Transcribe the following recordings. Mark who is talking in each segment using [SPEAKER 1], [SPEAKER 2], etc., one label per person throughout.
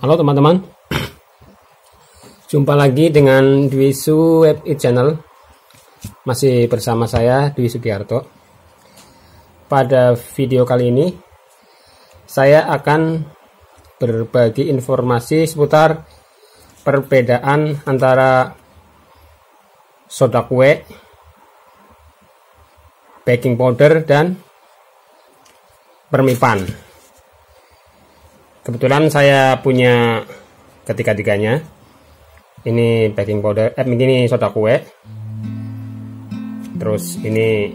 [SPEAKER 1] Halo teman-teman, jumpa lagi dengan Dwi Su Web Channel. Masih bersama saya Dwi Sugiarto. Pada video kali ini saya akan berbagi informasi seputar perbedaan antara soda kue, baking powder, dan permipan. Kebetulan saya punya ketiga-tiganya. Ini baking powder, ini soda kue. Terus ini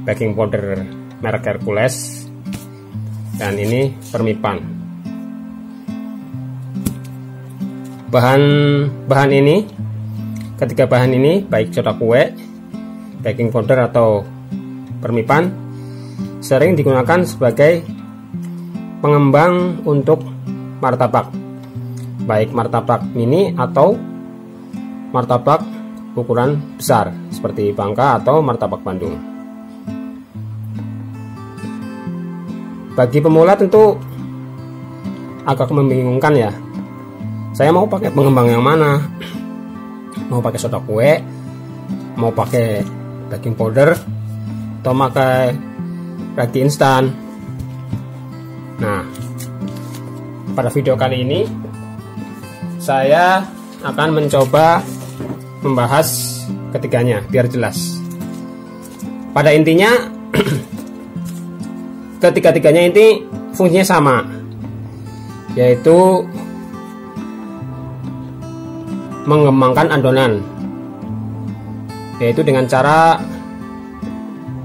[SPEAKER 1] baking powder merek Hercules. Dan ini permipan. Bahan ini, ketiga bahan ini, baik soda kue, baking powder atau permipan, sering digunakan sebagai pengembang untuk martabak, baik martabak mini atau martabak ukuran besar seperti Bangka atau martabak Bandung. Bagi pemula tentu agak membingungkan ya. Saya mau pakai pengembang yang mana? Mau pakai soda kue, mau pakai baking powder, atau pakai ragi instan? Nah, pada video kali ini saya akan mencoba membahas ketiganya biar jelas. Pada intinya ketiga-tiganya ini fungsinya sama, yaitu mengembangkan adonan, yaitu dengan cara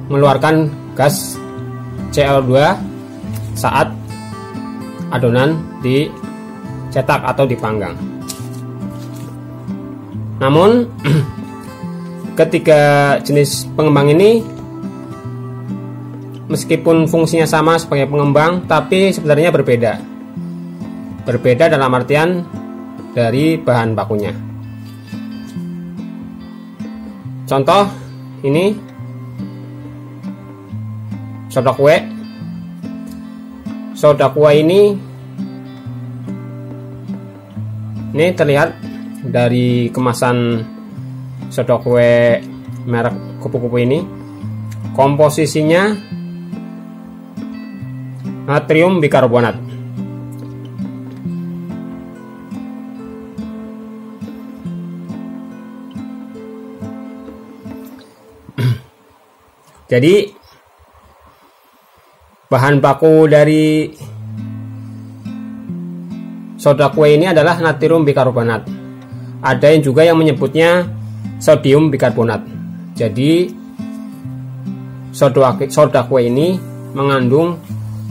[SPEAKER 1] mengeluarkan gas CO2 saat adonan dicetak atau dipanggang. Namun ketiga jenis pengembang ini meskipun fungsinya sama sebagai pengembang, tapi sebenarnya berbeda. Berbeda dalam artian dari bahan bakunya. Contoh ini soda kue. Soda kue ini terlihat dari kemasan soda kue merek kupu-kupu ini. Komposisinya natrium bikarbonat. Jadi bahan baku dari soda kue ini adalah natrium bikarbonat. Ada yang juga yang menyebutnya sodium bikarbonat. Jadi soda kue ini mengandung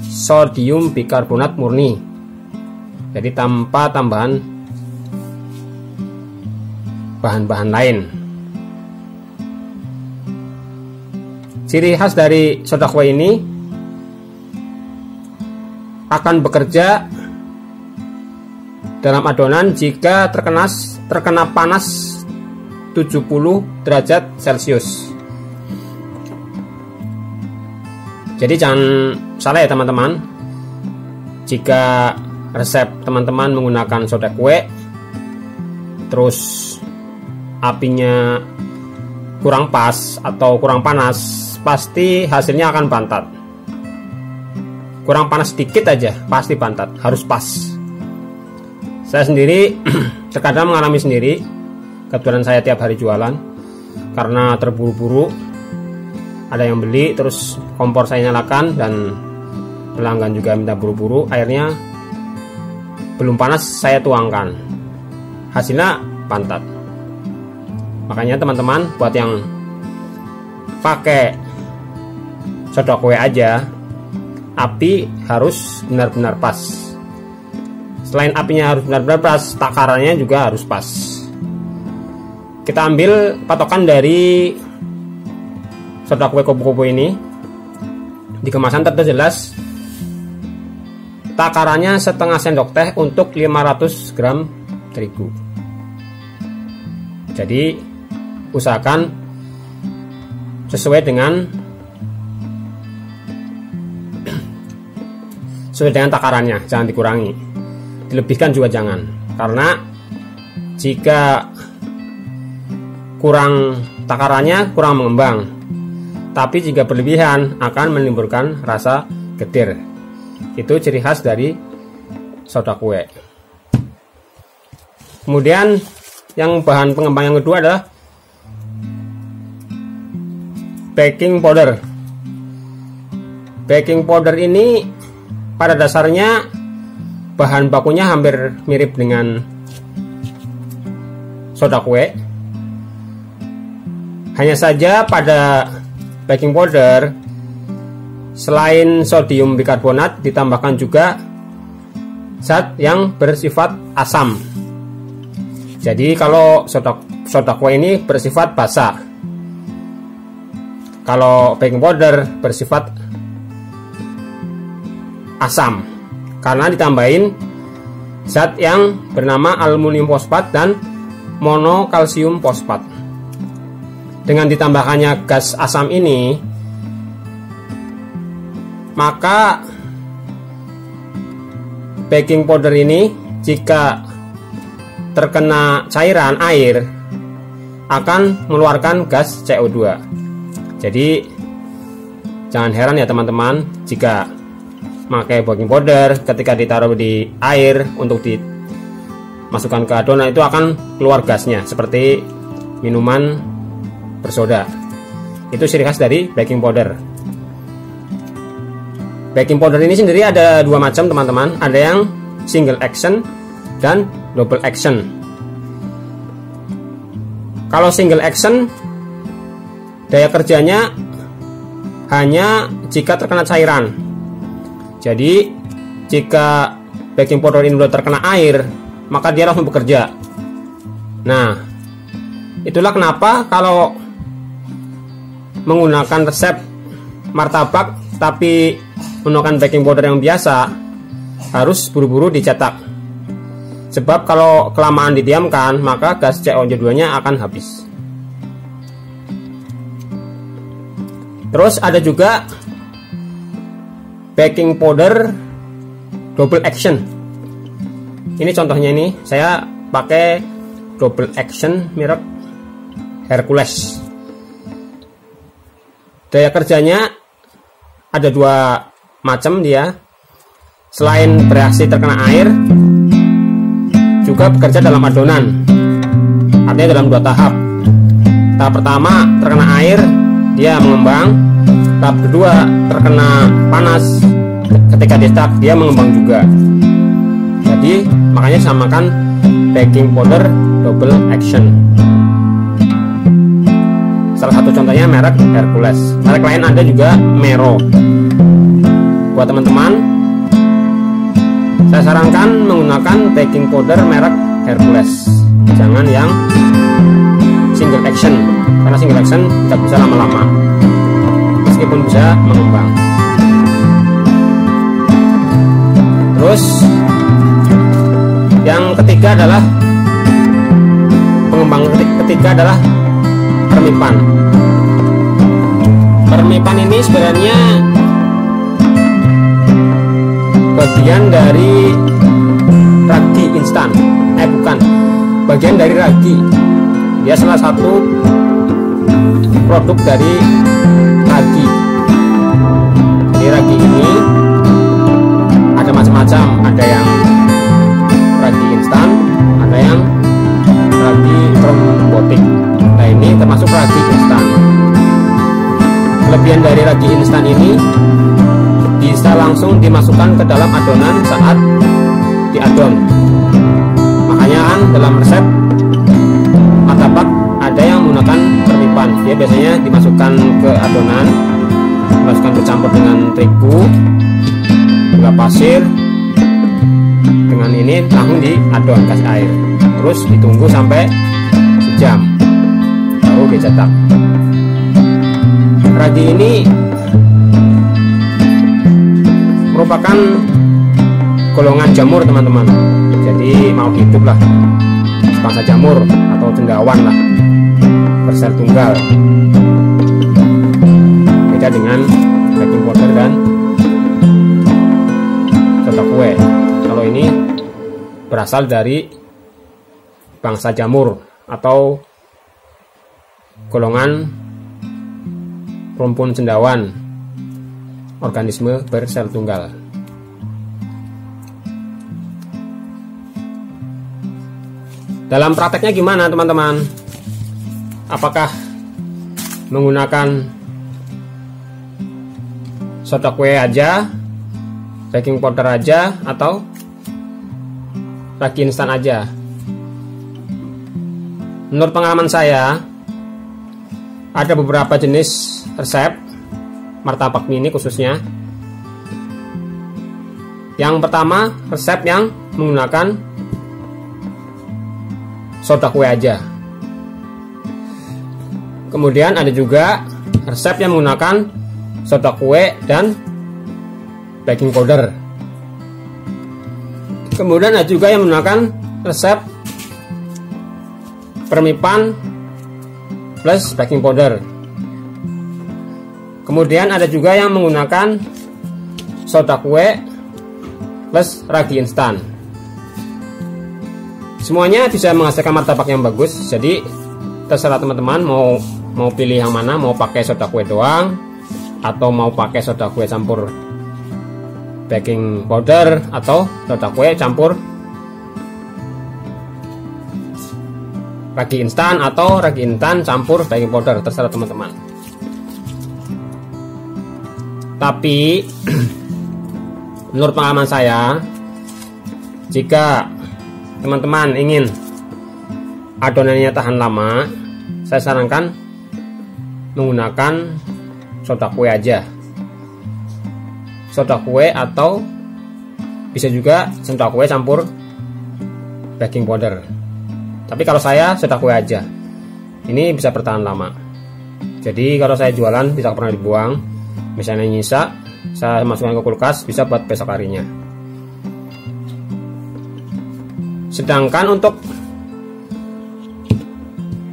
[SPEAKER 1] sodium bikarbonat murni. Jadi tanpa tambahan bahan-bahan lain. Ciri khas dari soda kue ini akan bekerja dalam adonan jika terkena panas 70 derajat Celcius. Jadi jangan salah ya teman-teman. Jika resep teman-teman menggunakan soda kue, terus apinya kurang pas atau kurang panas, pasti hasilnya akan pantat. Kurang panas sedikit aja pasti pantat, harus pas. Saya sendiri terkadang mengalami sendiri. Kebetulan saya tiap hari jualan karena terburu-buru. Ada yang beli, terus kompor saya nyalakan dan pelanggan juga minta buru-buru. Akhirnya belum panas saya tuangkan, hasilnya pantat. Makanya teman-teman, buat yang pakai soda kue aja, api harus benar-benar pas. Selain apinya harus benar-benar pas, takarannya juga harus pas. Kita ambil patokan dari soda kue kupu-kupu ini. Di kemasan terjelas takarannya setengah sendok teh untuk 500 gram terigu. Jadi usahakan sesuai dengan takarannya, jangan dikurangi. dilebihkan juga jangan, karena jika kurang takarannya kurang mengembang, tapi jika berlebihan akan menimbulkan rasa getir. Itu ciri khas dari soda kue. Kemudian yang bahan pengembang yang kedua adalah baking powder. Baking powder ini pada dasarnya bahan bakunya hampir mirip dengan soda kue. Hanya saja pada baking powder selain sodium bikarbonat ditambahkan juga zat yang bersifat asam. Jadi kalau soda kue ini bersifat basa, kalau baking powder bersifat asam karena ditambahin zat yang bernama aluminium fosfat dan monokalsium fosfat. Dengan ditambahkannya gas asam ini, maka baking powder ini jika terkena cairan air akan mengeluarkan gas CO2. Jadi jangan heran ya teman-teman, jika pakai baking powder ketika ditaruh di air untuk dimasukkan ke adonan itu akan keluar gasnya seperti minuman bersoda. Itu ciri khas dari baking powder. Baking powder ini sendiri ada dua macam teman-teman, ada yang single action dan double action. Kalau single action, daya kerjanya hanya jika terkena cairan. Jadi jika baking powder ini sudah terkena air, maka dia langsung bekerja. Nah, itulah kenapa kalau menggunakan resep martabak tapi menggunakan baking powder yang biasa harus buru-buru dicetak. Sebab kalau kelamaan didiamkan, maka gas CO2-nya akan habis. Terus ada juga baking powder double action. Ini contohnya, ini saya pakai double action merek Hercules. Daya kerjanya ada dua macam dia. Selain bereaksi terkena air, juga bekerja dalam adonan. Artinya dalam dua tahap. Tahap pertama terkena air, dia mengembang. Tahap kedua terkena panas, ketika dicetak dia mengembang juga. Jadi makanya samakan baking powder double action. Salah satu contohnya merek Hercules. Merek lain ada juga Mero. Buat teman-teman, saya sarankan menggunakan baking powder merek Hercules. Jangan yang single action, karena single action tidak bisa lama-lama, meskipun bisa mengembang. Terus yang ketiga adalah pengembang ketiga adalah permipan. Permipan ini sebenarnya bagian dari ragi instan. Bukan, bagian dari ragi. Dia salah satu produk dari ragi. Jadi ragi ini ada macam-macam. Ada yang ragi instan, ada yang ragi probiotik. Nah, ini termasuk ragi instan. Kelebihan dari ragi instan ini bisa langsung dimasukkan ke dalam adonan saat diadon. Makanya kan dalam resep martabak ada yang menggunakan permipan. Dia biasanya dimasukkan ke adonan, dimasukkan bercampur dengan terigu, gula pasir. Dengan ini langsung diadon, kasih air. Terus ditunggu sampai sejam, baru dicetak. Ragi ini merupakan golongan jamur teman-teman. Jadi mau hidup lah, sebangsa jamur atau cendawan lah, bersel tunggal. Beda dengan baking powder dan soda kue. Kalau ini berasal dari bangsa jamur atau golongan rumpun cendawan, organisme bersel tunggal. Dalam prakteknya gimana teman-teman? Apakah menggunakan soda kue aja, baking powder aja, atau ragi instan aja? Menurut pengalaman saya, ada beberapa jenis resep martabak mini khususnya. Yang pertama, resep yang menggunakan soda kue aja. Kemudian ada juga resep yang menggunakan soda kue dan baking powder. Kemudian ada juga yang menggunakan resep permipan plus baking powder. Kemudian ada juga yang menggunakan soda kue plus ragi instan. Semuanya bisa menghasilkan martabak yang bagus. Jadi terserah teman-teman mau pilih yang mana, mau pakai soda kue doang atau mau pakai soda kue campur baking powder atau soda kue campur ragi instan atau ragi instan campur baking powder, terserah teman-teman. Tapi menurut pengalaman saya, jika teman-teman ingin adonannya tahan lama, saya sarankan menggunakan soda kue aja. Soda kue atau bisa juga soda kue campur baking powder. Tapi kalau saya soda kue aja, ini bisa bertahan lama. Jadi kalau saya jualan tidak pernah dibuang. Misalnya nyisa, saya masukkan ke kulkas, bisa buat besok harinya. Sedangkan untuk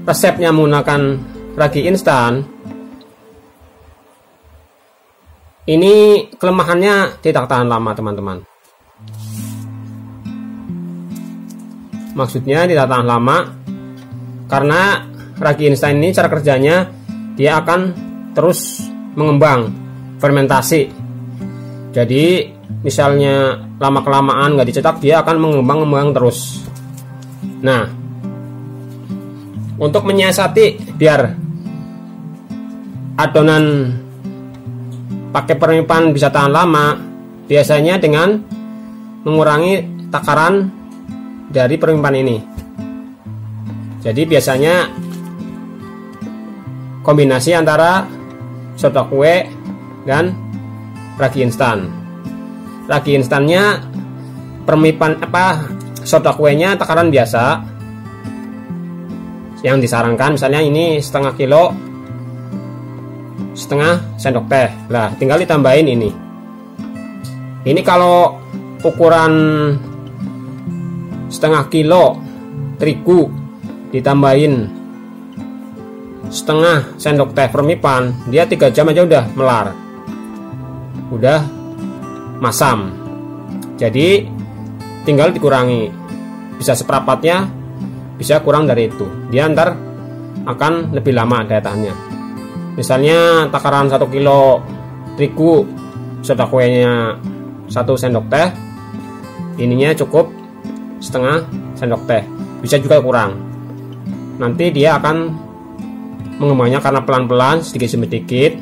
[SPEAKER 1] resepnya menggunakan ragi instan, ini kelemahannya tidak tahan lama teman-teman. Maksudnya tidak tahan lama karena ragi instan ini cara kerjanya dia akan terus mengembang, fermentasi. Jadi misalnya lama-kelamaan nggak dicetak, dia akan mengembang terus. Nah, untuk menyiasati biar adonan pakai permipan bisa tahan lama, biasanya dengan mengurangi takaran dari permipan ini. Jadi biasanya kombinasi antara soda kue dan ragi instan. Ragi instannya permipan soda kuenya takaran biasa. Yang disarankan misalnya ini setengah kilo, setengah sendok teh. Lah, tinggal ditambahin ini. Ini kalau ukuran setengah kilo terigu ditambahin setengah sendok teh permipan, dia 3 jam aja udah melar, udah masam. Jadi tinggal dikurangi, bisa seperempatnya, bisa kurang dari itu. Dia ntar akan lebih lama daya tahannya. Misalnya takaran 1 kilo terigu, soda kuenya 1 sendok teh, ininya cukup setengah sendok teh, bisa juga kurang. Nanti dia akan mengembangnya karena pelan-pelan, sedikit demi sedikit,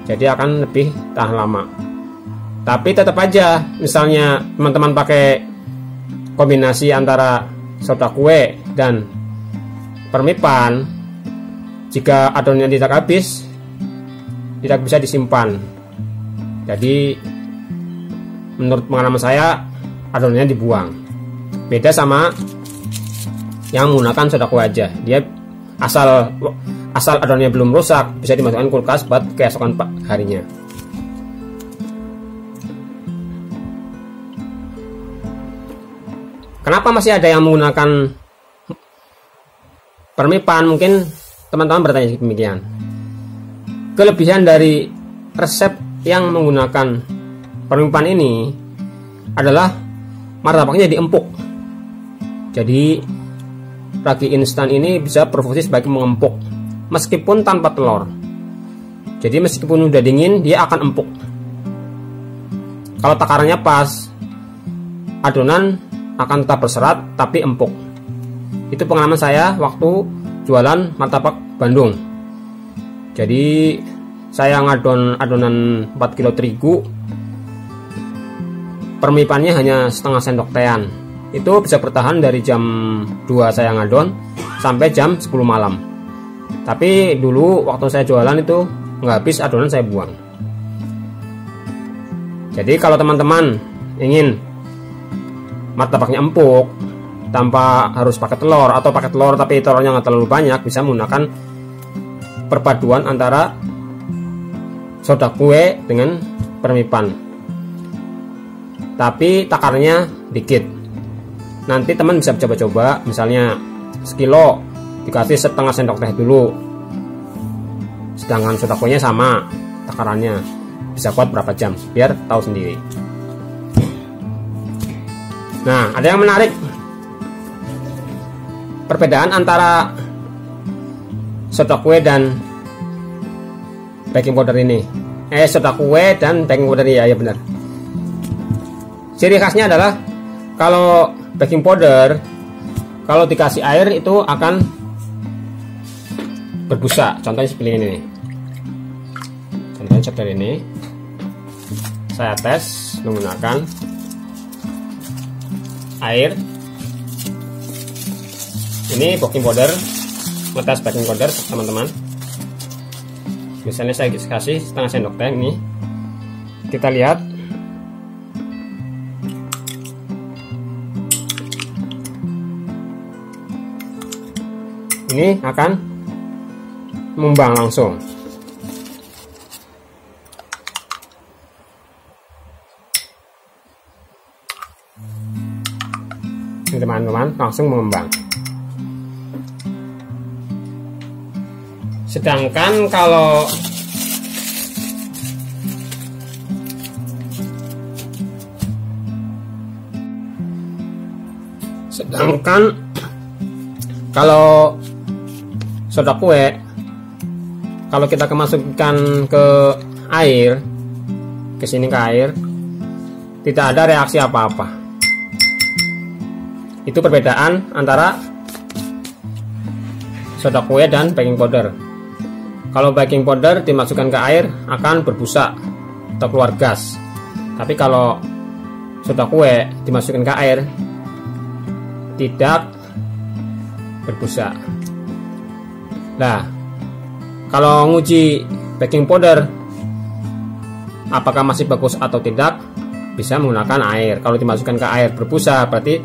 [SPEAKER 1] jadi akan lebih tahan lama. Tapi tetap aja, misalnya teman-teman pakai kombinasi antara soda kue dan permipan, jika adonannya tidak habis, tidak bisa disimpan. Jadi menurut pengalaman saya, adonannya dibuang. Beda sama yang menggunakan soda kue aja, dia asal adonannya belum rusak, bisa dimasukkan kulkas buat keesokan harinya. Kenapa masih ada yang menggunakan permipan? Mungkin teman-teman bertanya demikian. Kelebihan dari resep yang menggunakan permipan ini adalah martabaknya jadi empuk. Jadi ragi instan ini bisa berfungsi sebagai mengempuk meskipun tanpa telur. Jadi meskipun udah dingin dia akan empuk. Kalau takarannya pas, adonan akan tetap berserat tapi empuk. Itu pengalaman saya waktu jualan martabak Bandung. Jadi saya ngadon adonan 4 kilo terigu, permipannya hanya setengah sendok tean. Itu bisa bertahan dari jam 2 saya ngadon sampai jam 10 malam. Tapi dulu waktu saya jualan itu nggak habis adonan saya buang. Jadi kalau teman-teman ingin martabaknya empuk tanpa harus pakai telur, atau pakai telur tapi telurnya nggak terlalu banyak, bisa menggunakan perpaduan antara soda kue dengan permipan, tapi takarnya dikit. Nanti teman bisa coba-coba, misalnya sekilo dikasih setengah sendok teh dulu, sedangkan soda kuenya sama takarannya, bisa kuat berapa jam, biar tahu sendiri. Nah, ada yang menarik, perbedaan antara soda kue dan baking powder ini. Soda kue dan baking powder ya benar. Ciri khasnya adalah kalau baking powder, kalau dikasih air itu akan berbusa. Contohnya seperti ini nih. Contohnya seperti ini. Saya tes menggunakan air. Ini baking powder, ngetes baking powder teman-teman. Misalnya saya kasih setengah sendok teh ini, kita lihat ini akan mengembang langsung. Ini teman-teman, langsung mengembang. Sedangkan kalau soda kue, kalau kita kemasukkan ke air, ke sini ke air, tidak ada reaksi apa-apa. Itu perbedaan antara soda kue dan baking powder. Kalau baking powder dimasukkan ke air akan berbusa atau keluar gas. Tapi kalau soda kue dimasukkan ke air tidak berbusa. Nah, kalau nguji baking powder apakah masih bagus atau tidak, bisa menggunakan air. Kalau dimasukkan ke air berbusa, berarti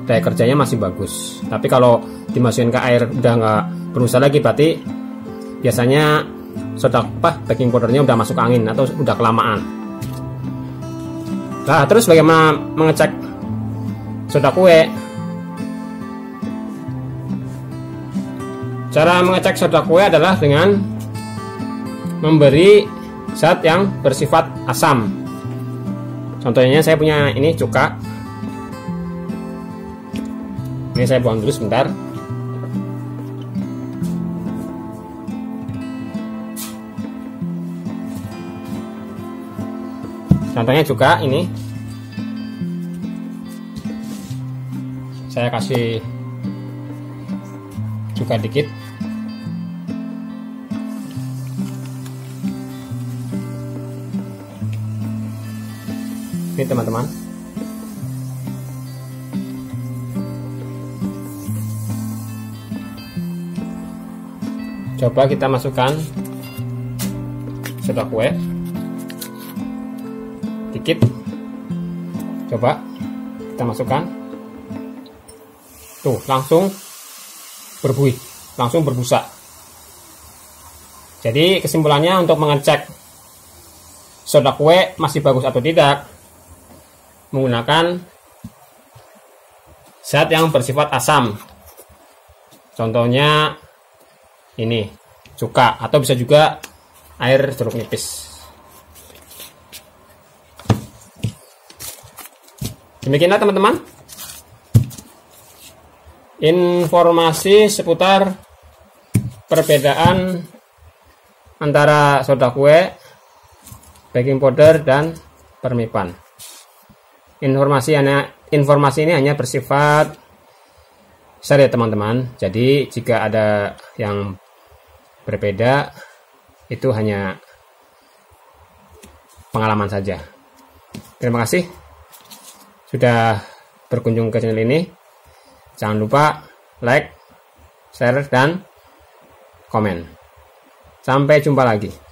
[SPEAKER 1] daya kerjanya masih bagus. Tapi kalau dimasukkan ke air udah nggak berbusa lagi, berarti biasanya baking powdernya udah masuk angin atau udah kelamaan. Nah, terus bagaimana mengecek soda kue? Cara mengecek soda kue adalah dengan memberi zat yang bersifat asam. Contohnya saya punya ini cuka. Ini saya buang dulu sebentar. Contohnya juga ini, saya kasih cuka dikit. Ini teman-teman, coba kita masukkan soda kue dikit, coba kita masukkan, tuh langsung berbuih, langsung berbusa. Jadi kesimpulannya, untuk mengecek soda kue masih bagus atau tidak, menggunakan zat yang bersifat asam. Contohnya ini cuka, atau bisa juga air jeruk nipis. Demikianlah teman-teman. informasi seputar perbedaan antara soda kue, baking powder, dan permipan. Informasi ini hanya bersifat share ya teman-teman. Jadi jika ada yang berbeda itu hanya pengalaman saja. Terima kasih sudah berkunjung ke channel ini. Jangan lupa like, share, dan komen. Sampai jumpa lagi.